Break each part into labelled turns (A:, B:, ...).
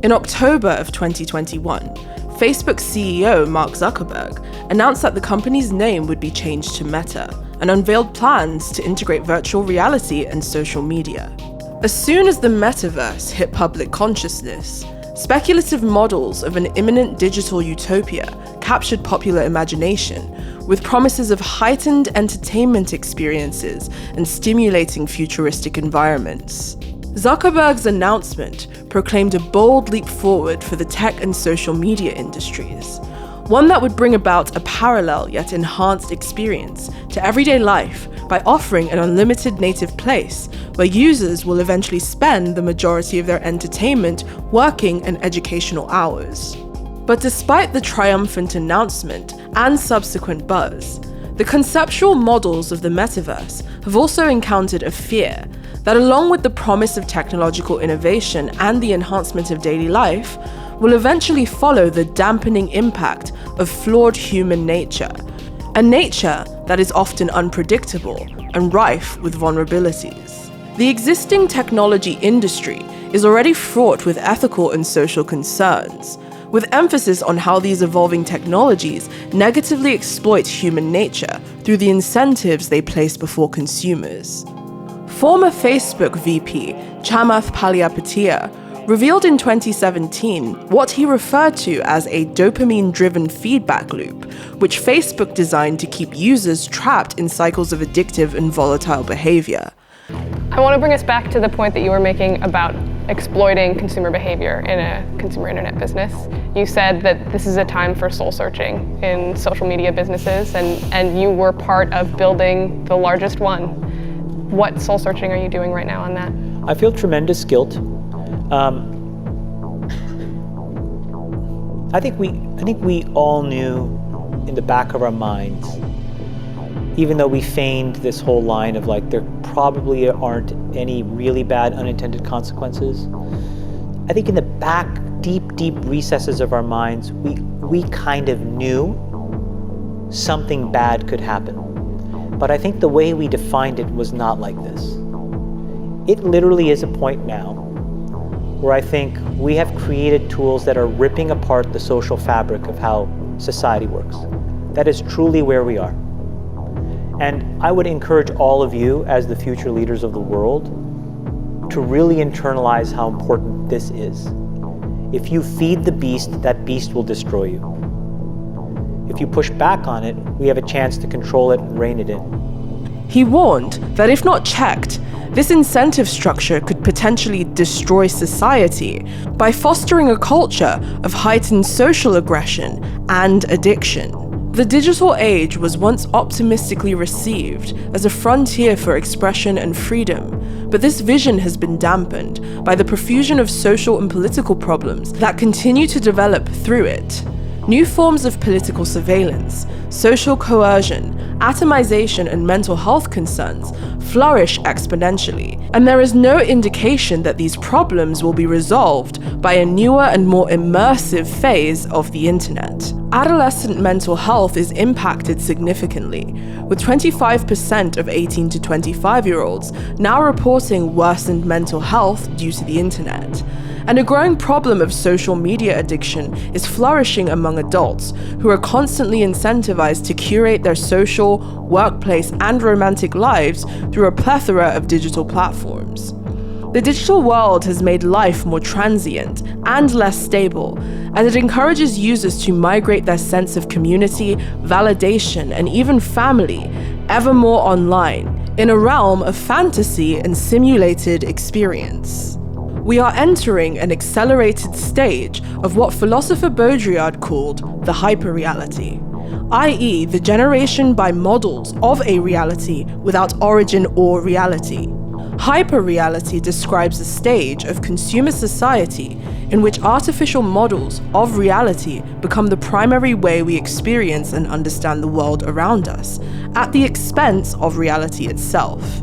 A: In October of 2021, Facebook CEO Mark Zuckerberg announced that the company's name would be changed to Meta and unveiled plans to integrate virtual reality and social media. As soon as the Metaverse hit public consciousness, speculative models of an imminent digital utopia captured popular imagination, with promises of heightened entertainment experiences and stimulating futuristic environments. Zuckerberg's announcement proclaimed a bold leap forward for the tech and social media industries, one that would bring about a parallel yet enhanced experience to everyday life by offering an unlimited native place where users will eventually spend the majority of their entertainment, working, and educational hours. But despite the triumphant announcement and subsequent buzz, the conceptual models of the metaverse have also encountered a fear that, along with the promise of technological innovation and the enhancement of daily life, will eventually follow the dampening impact of flawed human nature, a nature that is often unpredictable and rife with vulnerabilities. The existing technology industry is already fraught with ethical and social concerns, with emphasis on how these evolving technologies negatively exploit human nature through the incentives they place before consumers. Former Facebook VP Chamath Palihapitiya revealed in 2017 what he referred to as a dopamine-driven feedback loop, which Facebook designed to keep users trapped in cycles of addictive and volatile behavior.
B: I want to bring us back to the point that you were making about exploiting consumer behavior in a consumer internet business. You said that this is a time for soul searching in social media businesses, and you were part of building the largest one. What soul searching are you doing right now on that?
C: I feel tremendous guilt. I think we all knew in the back of our minds, even though we feigned this whole line of like, there probably aren't any really bad unintended consequences. I think in the back, deep recesses of our minds, we kind of knew something bad could happen. But I think the way we defined it was not like this. It literally is a point now where I think we have created tools that are ripping apart the social fabric of how society works. That is truly where we are. And I would encourage all of you, as the future leaders of the world, to really internalize how important this is. If you feed the beast, that beast will destroy you. If you push back on it, we have a chance to control it and rein it in.
A: He warned that if not checked, this incentive structure could potentially destroy society by fostering a culture of heightened social aggression and addiction. The digital age was once optimistically received as a frontier for expression and freedom, but this vision has been dampened by the profusion of social and political problems that continue to develop through it. New forms of political surveillance, social coercion, atomization, and mental health concerns flourish exponentially, and there is no indication that these problems will be resolved by a newer and more immersive phase of the internet. Adolescent mental health is impacted significantly, with 25% of 18 to 25-year-olds now reporting worsened mental health due to the internet. And a growing problem of social media addiction is flourishing among adults who are constantly incentivized to curate their social, workplace, and romantic lives through a plethora of digital platforms. The digital world has made life more transient and less stable, as it encourages users to migrate their sense of community, validation, and even family ever more online, in a realm of fantasy and simulated experience. We are entering an accelerated stage of what philosopher Baudrillard called the hyperreality, i.e. the generation by models of a reality without origin or reality. Hyperreality describes a stage of consumer society in which artificial models of reality become the primary way we experience and understand the world around us, at the expense of reality itself.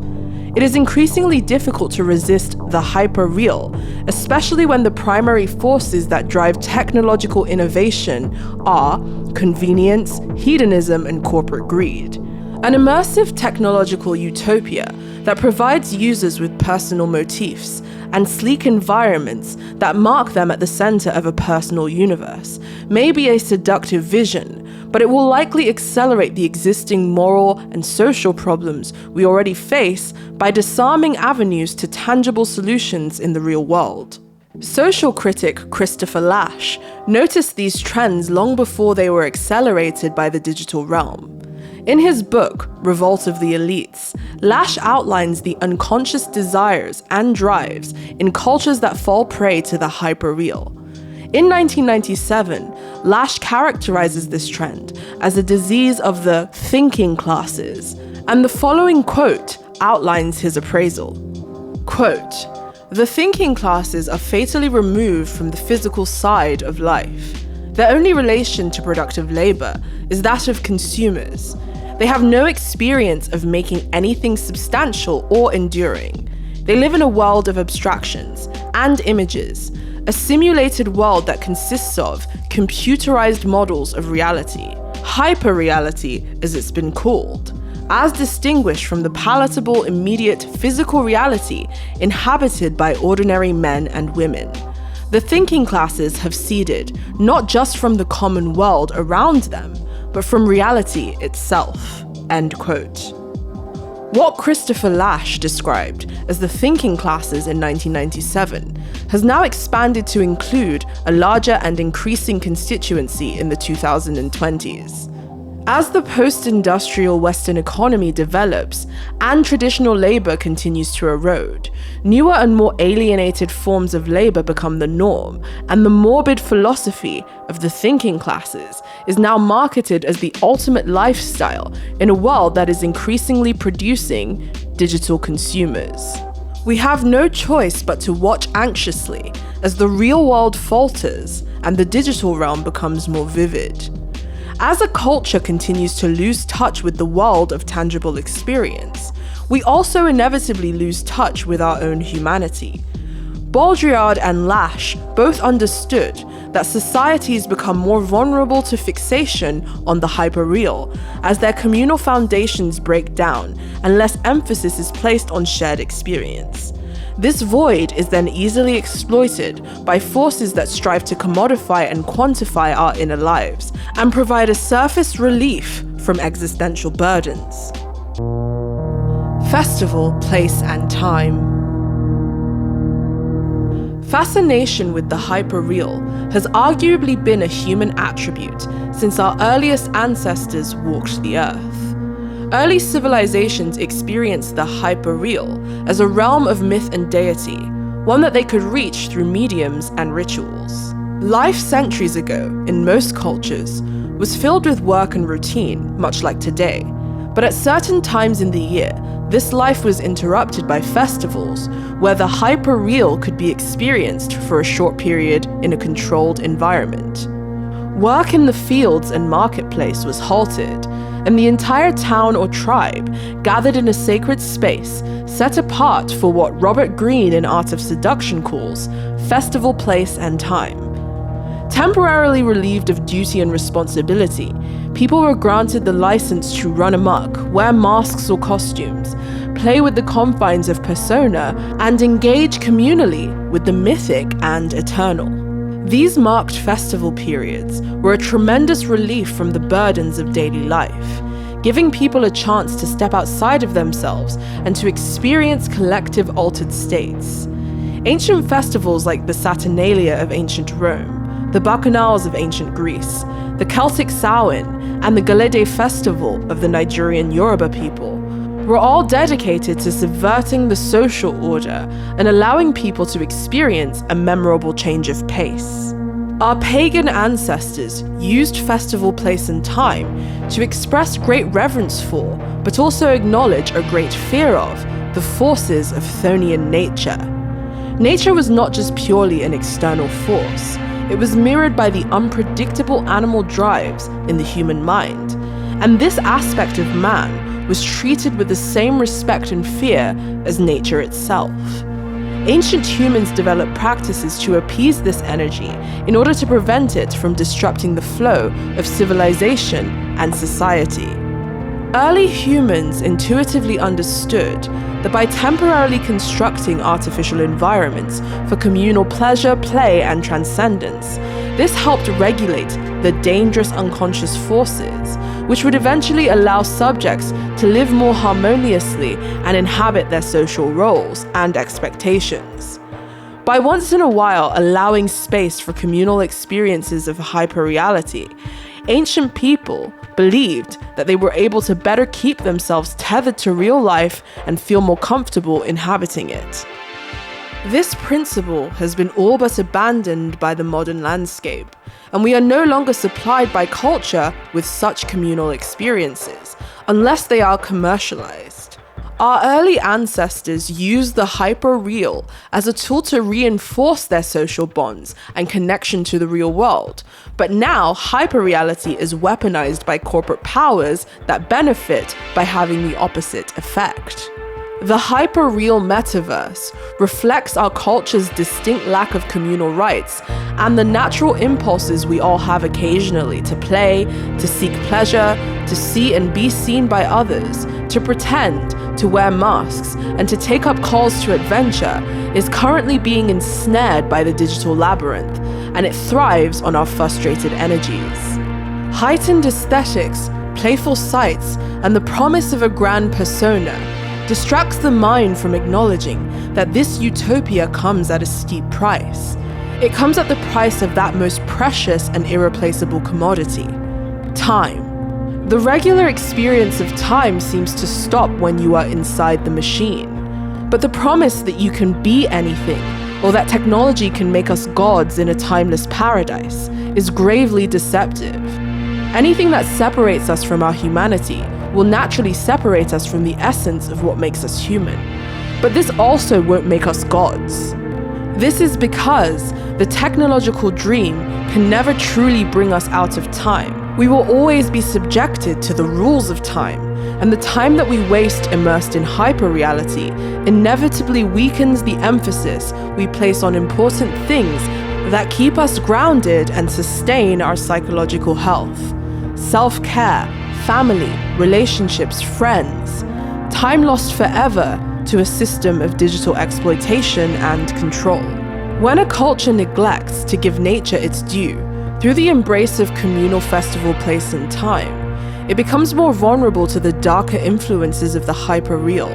A: It is increasingly difficult to resist the hyperreal, especially when the primary forces that drive technological innovation are convenience, hedonism, and corporate greed. An immersive technological utopia that provides users with personal motifs and sleek environments that mark them at the center of a personal universe may be a seductive vision, but it will likely accelerate the existing moral and social problems we already face by disarming avenues to tangible solutions in the real world. Social critic Christopher Lasch noticed these trends long before they were accelerated by the digital realm. In his book, Revolt of the Elites, Lasch outlines the unconscious desires and drives in cultures that fall prey to the hyperreal. In 1997, Lasch characterizes this trend as a disease of the thinking classes, and the following quote outlines his appraisal. Quote, "The thinking classes are fatally removed from the physical side of life. Their only relation to productive labor is that of consumers. They have no experience of making anything substantial or enduring. They live in a world of abstractions and images, a simulated world that consists of computerized models of reality, hyperreality as it's been called, as distinguished from the palatable, immediate physical reality inhabited by ordinary men and women. The thinking classes have ceded not just from the common world around them, but from reality itself." End quote. What Christopher Lasch described as the thinking classes in 1997 has now expanded to include a larger and increasing constituency in the 2020s. As the post-industrial Western economy develops and traditional labor continues to erode, newer and more alienated forms of labor become the norm, and the morbid philosophy of the thinking classes is now marketed as the ultimate lifestyle in a world that is increasingly producing digital consumers. We have no choice but to watch anxiously as the real world falters and the digital realm becomes more vivid. As a culture continues to lose touch with the world of tangible experience, we also inevitably lose touch with our own humanity. Baudrillard and Lasch both understood that societies become more vulnerable to fixation on the hyperreal as their communal foundations break down and less emphasis is placed on shared experience. This void is then easily exploited by forces that strive to commodify and quantify our inner lives and provide a surface relief from existential burdens. Festival, place, and time. Fascination with the hyperreal has arguably been a human attribute since our earliest ancestors walked the earth. Early civilizations experienced the hyperreal as a realm of myth and deity, one that they could reach through mediums and rituals. Life centuries ago, in most cultures, was filled with work and routine, much like today. But at certain times in the year, this life was interrupted by festivals where the hyperreal could be experienced for a short period in a controlled environment. Work in the fields and marketplace was halted, and the entire town or tribe gathered in a sacred space set apart for what Robert Greene in Art of Seduction calls festival, place, and time. Temporarily relieved of duty and responsibility, people were granted the license to run amok, wear masks or costumes, play with the confines of persona, and engage communally with the mythic and eternal. These marked festival periods were a tremendous relief from the burdens of daily life, giving people a chance to step outside of themselves and to experience collective altered states. Ancient festivals like the Saturnalia of ancient Rome, the Bacchanals of ancient Greece, the Celtic Samhain, and the Galede Festival of the Nigerian Yoruba people were all dedicated to subverting the social order and allowing people to experience a memorable change of pace. Our pagan ancestors used festival, place, and time to express great reverence for, but also acknowledge a great fear of, the forces of Chthonian nature. Nature was not just purely an external force. It was mirrored by the unpredictable animal drives in the human mind, and this aspect of man was treated with the same respect and fear as nature itself. Ancient humans developed practices to appease this energy in order to prevent it from disrupting the flow of civilization and society. Early humans intuitively understood that by temporarily constructing artificial environments for communal pleasure, play, and transcendence, this helped regulate the dangerous unconscious forces, which would eventually allow subjects to live more harmoniously and inhabit their social roles and expectations. By once in a while allowing space for communal experiences of hyperreality, ancient people believed that they were able to better keep themselves tethered to real life and feel more comfortable inhabiting it. This principle has been all but abandoned by the modern landscape, and we are no longer supplied by culture with such communal experiences, unless they are commercialized. Our early ancestors used the hyperreal as a tool to reinforce their social bonds and connection to the real world, but now hyperreality is weaponized by corporate powers that benefit by having the opposite effect. The hyperreal metaverse reflects our culture's distinct lack of communal rights and the natural impulses we all have occasionally to play, to seek pleasure, to see and be seen by others, to pretend, to wear masks, and to take up calls to adventure is currently being ensnared by the digital labyrinth, and it thrives on our frustrated energies. Heightened aesthetics, playful sights, and the promise of a grand persona distracts the mind from acknowledging that this utopia comes at a steep price. It comes at the price of that most precious and irreplaceable commodity: time. The regular experience of time seems to stop when you are inside the machine. But the promise that you can be anything, or that technology can make us gods in a timeless paradise, is gravely deceptive. Anything that separates us from our humanity will naturally separate us from the essence of what makes us human. But this also won't make us gods. This is because the technological dream can never truly bring us out of time. We will always be subjected to the rules of time, and the time that we waste immersed in hyperreality inevitably weakens the emphasis we place on important things that keep us grounded and sustain our psychological health. Self-care, family, relationships, friends. Time lost forever to a system of digital exploitation and control. When a culture neglects to give nature its due, through the embrace of communal festival place and time, it becomes more vulnerable to the darker influences of the hyperreal,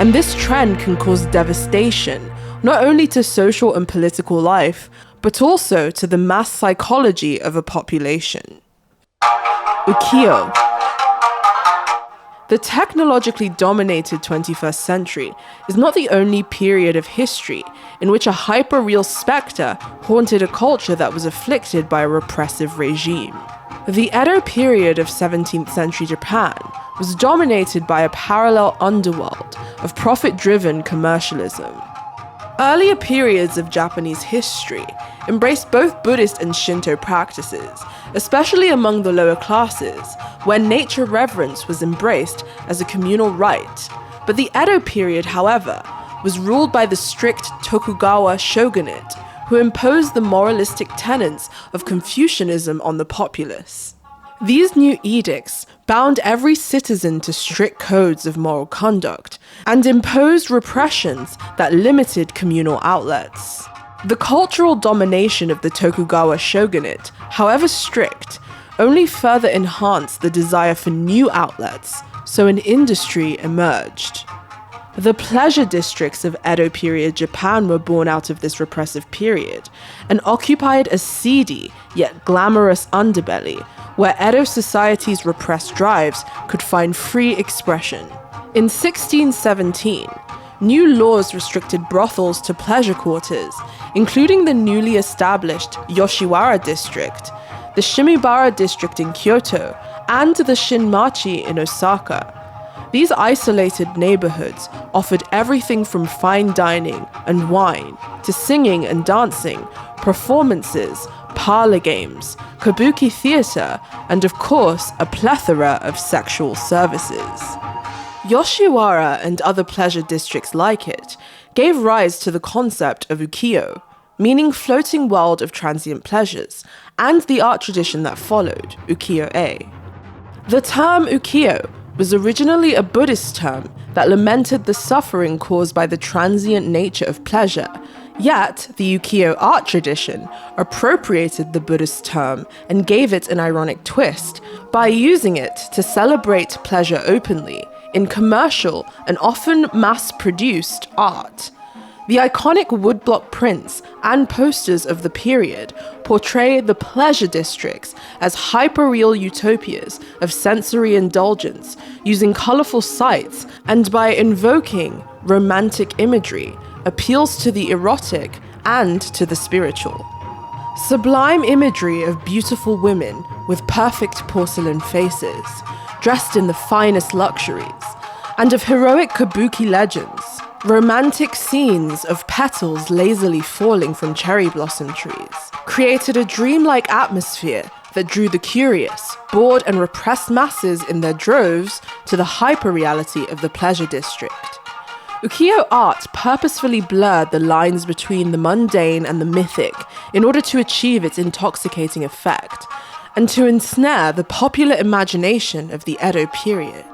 A: and this trend can cause devastation, not only to social and political life, but also to the mass psychology of a population. Ukiyo-e. The technologically dominated 21st century is not the only period of history in which a hyperreal spectre haunted a culture that was afflicted by a repressive regime. The Edo period of 17th century Japan was dominated by a parallel underworld of profit-driven commercialism. Earlier periods of Japanese history embraced both Buddhist and Shinto practices, especially among the lower classes, where nature reverence was embraced as a communal rite. But the Edo period, however, was ruled by the strict Tokugawa shogunate, who imposed the moralistic tenets of Confucianism on the populace. These new edicts bound every citizen to strict codes of moral conduct and imposed repressions that limited communal outlets. The cultural domination of the Tokugawa shogunate, however strict, only further enhanced the desire for new outlets, so an industry emerged. The pleasure districts of Edo period Japan were born out of this repressive period and occupied a seedy yet glamorous underbelly where Edo society's repressed drives could find free expression. In 1617, new laws restricted brothels to pleasure quarters, including the newly established Yoshiwara district, the Shimibara district in Kyoto, and the Shinmachi in Osaka. These isolated neighborhoods offered everything from fine dining and wine to singing and dancing, performances, parlor games, kabuki theater, and of course, a plethora of sexual services. Yoshiwara and other pleasure districts like it gave rise to the concept of ukiyo, meaning floating world of transient pleasures, and the art tradition that followed, ukiyo-e. The term ukiyo was originally a Buddhist term that lamented the suffering caused by the transient nature of pleasure. Yet, the Ukiyo-e art tradition appropriated the Buddhist term and gave it an ironic twist by using it to celebrate pleasure openly in commercial and often mass-produced art. The iconic woodblock prints and posters of the period portray the pleasure districts as hyperreal utopias of sensory indulgence, using colorful sights and by invoking romantic imagery, appeals to the erotic and to the spiritual. Sublime imagery of beautiful women with perfect porcelain faces, dressed in the finest luxuries, and of heroic kabuki legends, romantic scenes of petals lazily falling from cherry blossom trees, created a dreamlike atmosphere that drew the curious, bored and repressed masses in their droves to the hyperreality of the pleasure district. Ukiyo art purposefully blurred the lines between the mundane and the mythic in order to achieve its intoxicating effect, and to ensnare the popular imagination of the Edo period.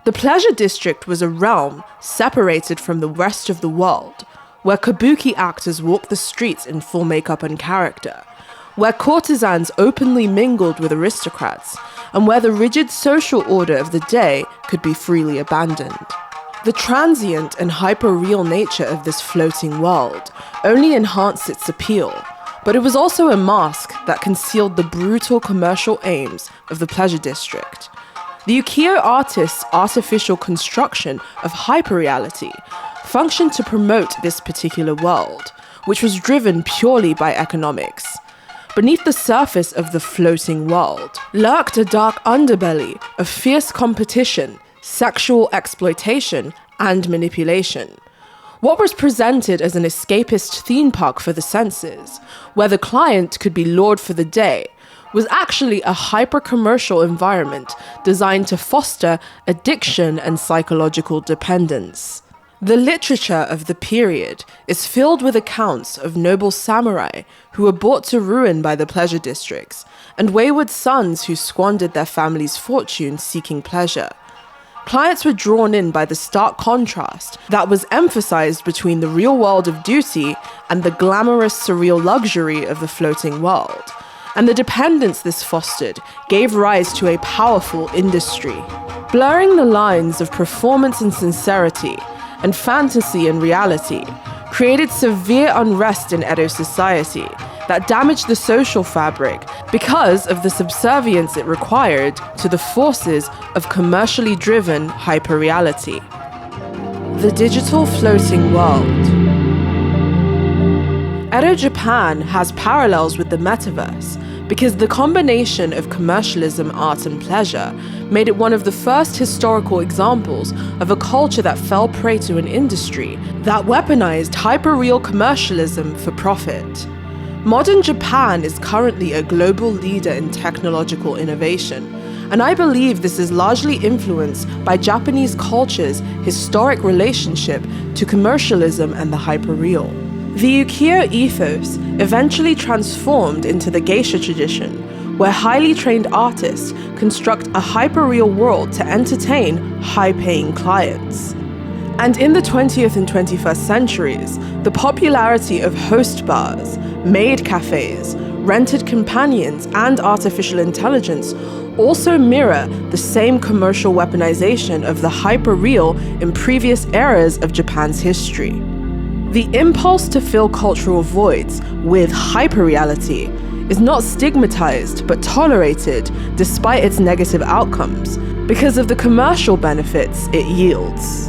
A: The pleasure district was a realm separated from the rest of the world, where kabuki actors walked the streets in full makeup and character, where courtesans openly mingled with aristocrats, and where the rigid social order of the day could be freely abandoned. The transient and hyper-real nature of this floating world only enhanced its appeal, but it was also a mask that concealed the brutal commercial aims of the pleasure district. The Ukiyo artists' artificial construction of hyperreality functioned to promote this particular world, which was driven purely by economics. Beneath the surface of the floating world lurked a dark underbelly of fierce competition, sexual exploitation, and manipulation. What was presented as an escapist theme park for the senses, where the client could be lured for the day, was actually a hyper-commercial environment designed to foster addiction and psychological dependence. The literature of the period is filled with accounts of noble samurai who were brought to ruin by the pleasure districts, and wayward sons who squandered their family's fortune seeking pleasure. Clients were drawn in by the stark contrast that was emphasized between the real world of duty and the glamorous, surreal luxury of the floating world. And the dependence this fostered gave rise to a powerful industry, blurring the lines of performance and sincerity, and fantasy and reality, created severe unrest in Edo society that damaged the social fabric because of the subservience it required to the forces of commercially driven hyperreality. The digital floating world. Edo Japan has parallels with the Metaverse because the combination of commercialism, art, and pleasure made it one of the first historical examples of a culture that fell prey to an industry that weaponized hyperreal commercialism for profit. Modern Japan is currently a global leader in technological innovation, and I believe this is largely influenced by Japanese culture's historic relationship to commercialism and the hyperreal. The Ukiyo ethos eventually transformed into the geisha tradition, where highly trained artists construct a hyperreal world to entertain high-paying clients. And in the 20th and 21st centuries, the popularity of host bars, maid cafes, rented companions, and artificial intelligence also mirror the same commercial weaponization of the hyperreal in previous eras of Japan's history. The impulse to fill cultural voids with hyperreality is not stigmatized but tolerated despite its negative outcomes because of the commercial benefits it yields.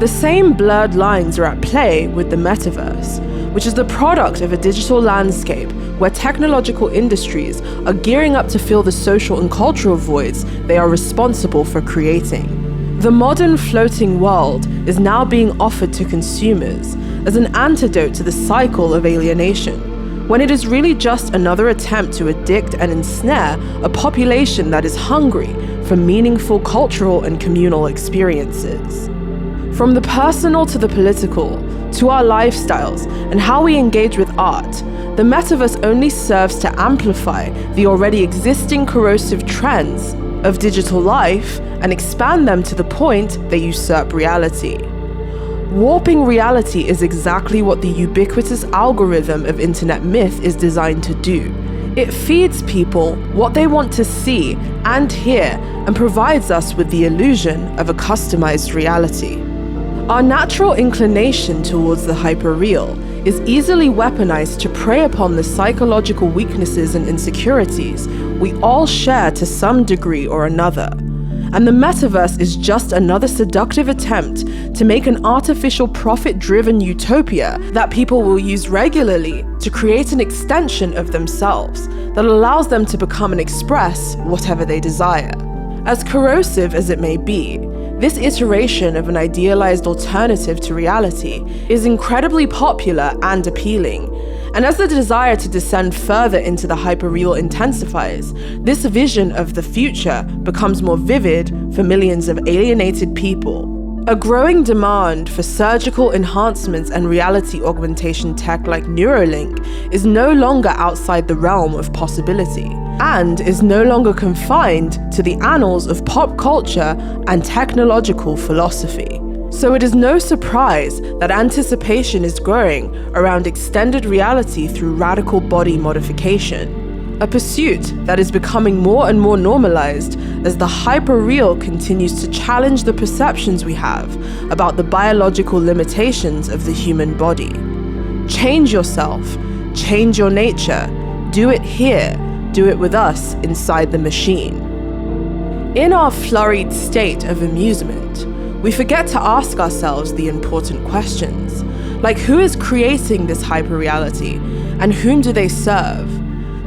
A: The same blurred lines are at play with the Metaverse, which is the product of a digital landscape where technological industries are gearing up to fill the social and cultural voids they are responsible for creating. The modern floating world is now being offered to consumers as an antidote to the cycle of alienation, when it is really just another attempt to addict and ensnare a population that is hungry for meaningful cultural and communal experiences. From the personal to the political, to our lifestyles and how we engage with art, the Metaverse only serves to amplify the already existing corrosive trends of digital life and expand them to the point they usurp reality. Warping reality is exactly what the ubiquitous algorithm of internet myth is designed to do. It feeds people what they want to see and hear and provides us with the illusion of a customized reality. Our natural inclination towards the hyperreal is easily weaponized to prey upon the psychological weaknesses and insecurities we all share to some degree or another. And the metaverse is just another seductive attempt to make an artificial profit-driven utopia that people will use regularly to create an extension of themselves that allows them to become and express whatever they desire. As corrosive as it may be, this iteration of an idealized alternative to reality is incredibly popular and appealing. And as the desire to descend further into the hyperreal intensifies, this vision of the future becomes more vivid for millions of alienated people. A growing demand for surgical enhancements and reality augmentation tech like Neuralink is no longer outside the realm of possibility, and is no longer confined to the annals of pop culture and technological philosophy. So it is no surprise that anticipation is growing around extended reality through radical body modification, a pursuit that is becoming more and more normalized as the hyperreal continues to challenge the perceptions we have about the biological limitations of the human body. Change yourself, change your nature, do it here, do it with us inside the machine. In our flurried state of amusement, we forget to ask ourselves the important questions, like who is creating this hyperreality and whom do they serve?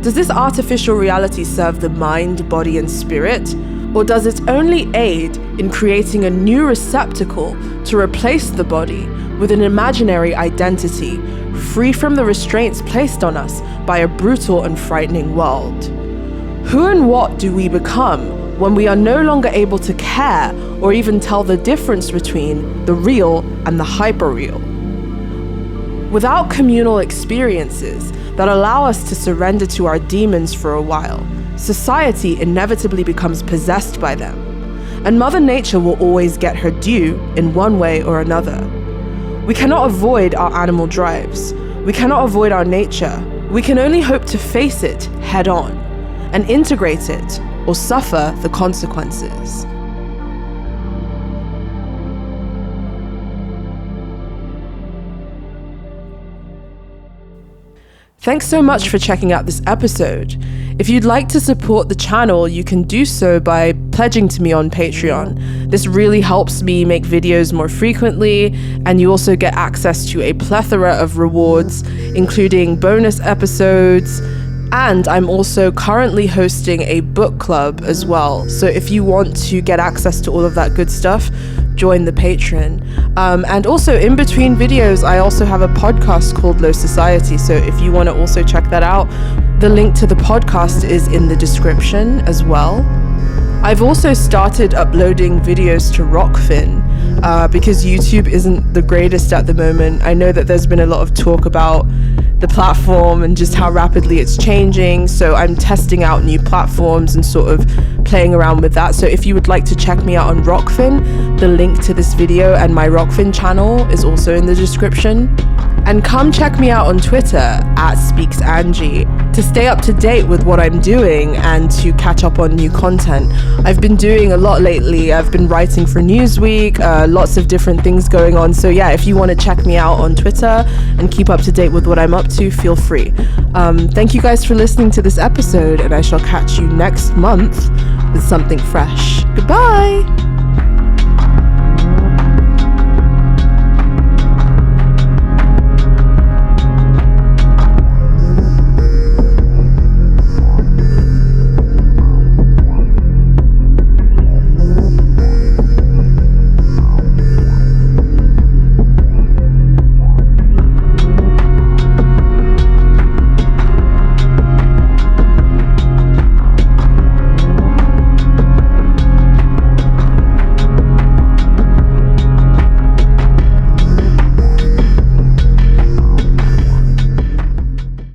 A: Does this artificial reality serve the mind, body, and spirit? Or does it only aid in creating a new receptacle to replace the body with an imaginary identity, free from the restraints placed on us by a brutal and frightening world? Who and what do we become when we are no longer able to care or even tell the difference between the real and the hyperreal? Without communal experiences that allow us to surrender to our demons for a while, society inevitably becomes possessed by them, and Mother Nature will always get her due in one way or another. We cannot avoid our animal drives. We cannot avoid our nature. We can only hope to face it head on and integrate it or suffer the consequences. Thanks so much for checking out this episode. If you'd like to support the channel, you can do so by pledging to me on Patreon. This really helps me make videos more frequently, and you also get access to a plethora of rewards, including bonus episodes, and I'm also currently hosting a book club as well. So if you want to get access to all of that good stuff, join the Patreon. And also in between videos, I also have a podcast called Low Society. So if you want to also check that out, the link to the podcast is in the description as well. I've also started uploading videos to Rockfin because YouTube isn't the greatest at the moment. I know that there's been a lot of talk about the platform and just how rapidly it's changing. So I'm testing out new platforms and sort of playing around with that. So if you would like to check me out on Rockfin, the link to this video and my Rockfin channel is also in the description. And come check me out on Twitter at Speaks Angie to stay up to date with what I'm doing and to catch up on new content. I've been doing a lot lately. I've been writing for Newsweek, lots of different things going on. So yeah, if you want to check me out on Twitter and keep up to date with what I'm up to, feel free. Thank you guys for listening to this episode, and I shall catch you next month with something fresh. Goodbye!